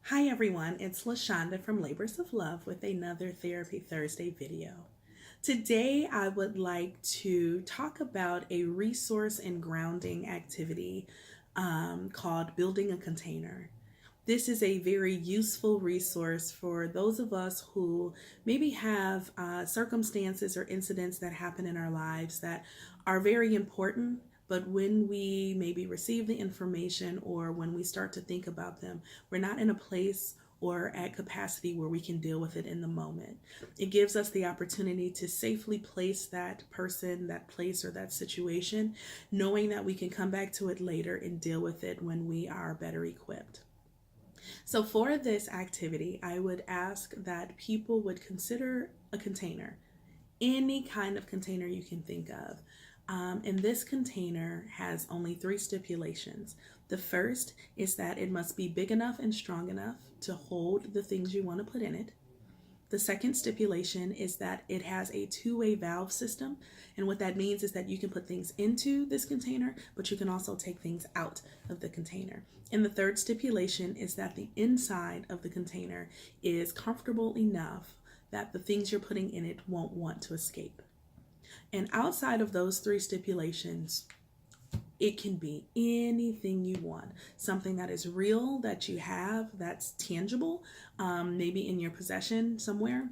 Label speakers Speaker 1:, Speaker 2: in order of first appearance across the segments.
Speaker 1: Hi everyone, it's LaShonda from Labors of Love with another Therapy Thursday video. Today I would like to talk about a resource and grounding activity called Building a Container. This is a very useful resource for those of us who maybe have circumstances or incidents that happen in our lives that are very important, but when we maybe receive the information or when we start to think about them, we're not in a place or at capacity where we can deal with it in the moment. It gives us the opportunity to safely place that person, that place, or that situation, knowing that we can come back to it later and deal with it when we are better equipped. So for this activity, I would ask that people would consider a container, any kind of container you can think of. And this container has only 3 stipulations. The first is that it must be big enough and strong enough to hold the things you want to put in it. The second stipulation is that it has a two-way valve system. And what that means is that you can put things into this container, but you can also take things out of the container. And the third stipulation is that the inside of the container is comfortable enough that the things you're putting in it won't want to escape. And outside of those 3 stipulations, it can be anything you want. Something that is real, that you have, that's tangible, maybe in your possession somewhere,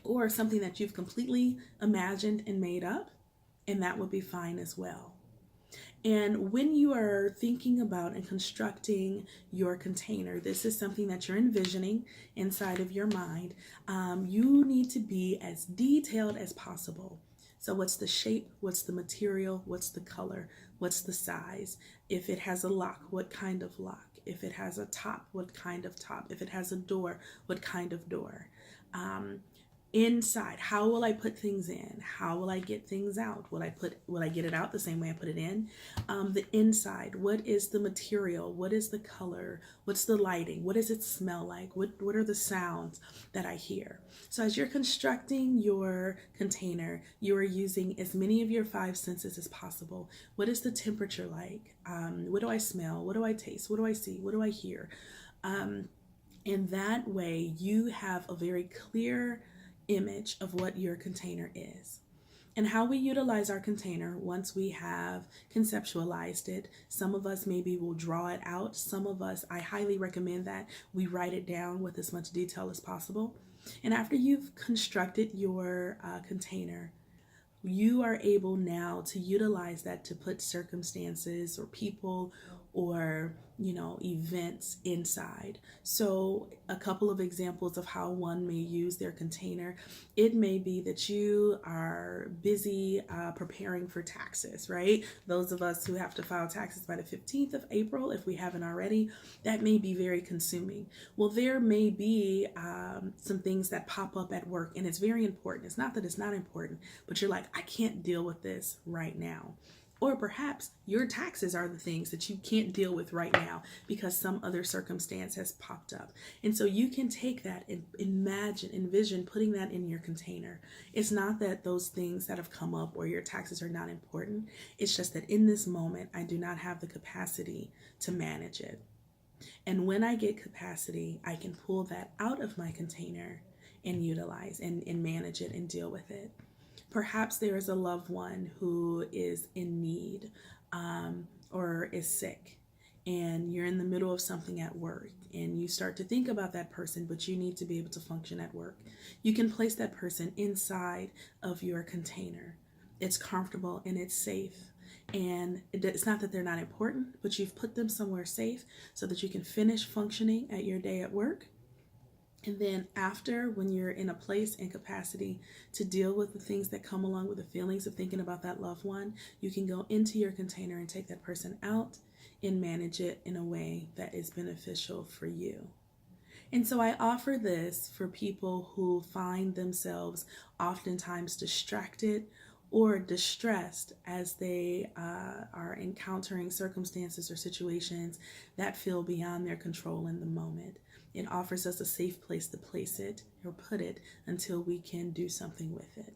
Speaker 1: or something that you've completely imagined and made up, and that would be fine as well. And when you are thinking about and constructing your container, this is something that you're envisioning inside of your mind. You need to be as detailed as possible. So what's the shape? What's the material? What's the color? What's the size? If it has a lock, what kind of lock? If it has a top, what kind of top? If it has a door, what kind of door? Inside, how will I put things in? How will I get things out? Will I get it out the same way I put it in? The inside, what is the material? What is the color? What's the lighting? What does it smell like? What are the sounds that I hear? So as you're constructing your container, you are using as many of your 5 senses as possible. What is the temperature like? What do I smell? What do I taste? What do I see? What do I hear? In that way, you have a very clear image of what your container is. And how we utilize our container once we have conceptualized it. Some of us maybe will draw it out. Some of us, I highly recommend that we write it down with as much detail as possible. And after you've constructed your container, you are able now to utilize that to put circumstances or people or events inside. So a couple of examples of how one may use their container. It may be that you are busy preparing for taxes, right? Those of us who have to file taxes by the 15th of April, if we haven't already, that may be very consuming. Well, there may be some things that pop up at work, and it's very important. It's not that it's not important, but you're like, I can't deal with this right now. Or perhaps your taxes are the things that you can't deal with right now because some other circumstance has popped up. And so you can take that and envision putting that in your container. It's not that those things that have come up or your taxes are not important. It's just that in this moment, I do not have the capacity to manage it. And when I get capacity, I can pull that out of my container and utilize and manage it and deal with it. Perhaps there is a loved one who is in need or is sick, and you're in the middle of something at work and you start to think about that person, but you need to be able to function at work. You can place that person inside of your container. It's comfortable and it's safe. And it's not that they're not important, but you've put them somewhere safe so that you can finish functioning at your day at work. And then after, when you're in a place and capacity to deal with the things that come along with the feelings of thinking about that loved one, you can go into your container and take that person out and manage it in a way that is beneficial for you. And so I offer this for people who find themselves oftentimes distracted or distressed as they are encountering circumstances or situations that feel beyond their control in the moment. It offers us a safe place to place it or put it until we can do something with it.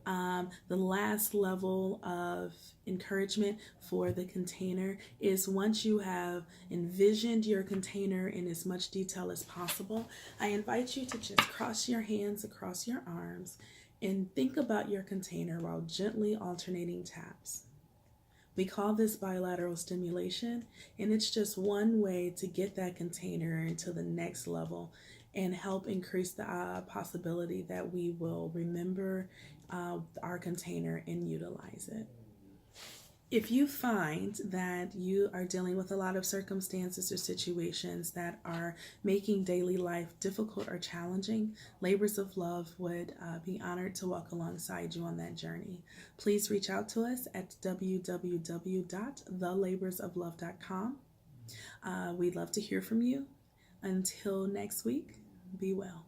Speaker 1: The last level of encouragement for the container is once you have envisioned your container in as much detail as possible, I invite you to just cross your hands across your arms and think about your container while gently alternating taps. We call this bilateral stimulation, and it's just one way to get that container into the next level and help increase the possibility that we will remember our container and utilize it. If you find that you are dealing with a lot of circumstances or situations that are making daily life difficult or challenging, Labors of Love would be honored to walk alongside you on that journey. Please reach out to us at www.thelaborsoflove.com. We'd love to hear from you. Until next week, be well.